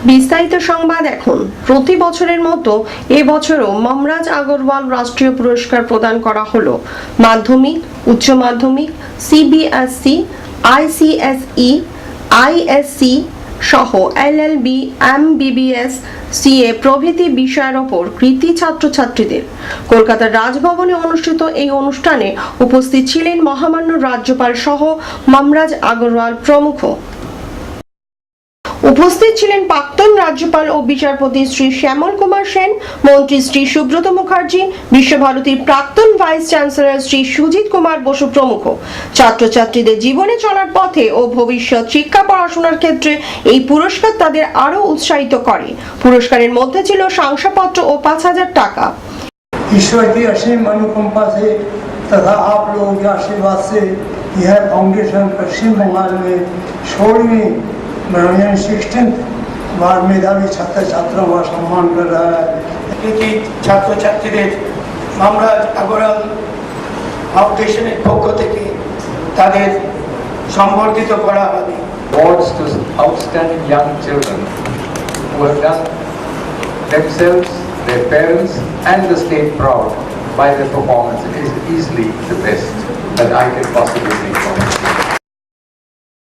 বিস্তারিত সংবাদ এখন। প্রতি বছরের মতো এবছরও মমরাজ আগরওয়াল রাষ্ট্রীয় পুরস্কার প্রদান করা হলো মাধ্যমিক, উচ্চ মাধ্যমিক, সিবিএসই, আইসিএসই, আইএসসি সহ এলএলবি, এমবিবিএস, সিএ প্রভৃতি বিষয়ের ওপর কৃতী ছাত্রছাত্রীদের। কলকাতার রাজভবনে অনুষ্ঠিত এই অনুষ্ঠানে উপস্থিত ছিলেন মহামান্য রাজ্যপাল সহ মমরাজ আগরওয়াল প্রমুখ। উপস্থিত ছিলেন প্রাক্তন রাজ্যপাল ও বিচারপতি শ্রী শ্যামল কুমার সেন, মন্ত্রী শ্রী সুব্রত মুখার্জি, বিশ্বভারতীর প্রাক্তন ভাইস চ্যান্সেলর শ্রী সুজিত কুমার বসু প্রমুখ। ছাত্রছাত্রীদের জীবনে চলার পথে ও ভবিষ্যৎ শিক্ষা পড়াশোনার ক্ষেত্রে এই পুরস্কার তাদের আরো উৎসাহিত করে। পুরস্কারের মধ্যে ছিল শংসাপত্র ও 5,000 টাকা। ईश्वर की असीम अनुकंपा से तथा आप लोगों के आशीर्वाद से यह फाउंडेशन पश्चिम बंगाल में 16वीं मनोरंजन 16th बार मेधावी छात्र छात्राओं का सम्मान कर रहा है। छात्र छात्रीদের মমরাজ আগরওয়াল ফাউন্ডেশনের পক্ষ থেকে তাদের সম্বর্ধিত করা হবে। Awards to outstanding young children who have done themselves, their parents and the state proud by their performance. It is easily the best that I can possibly think of.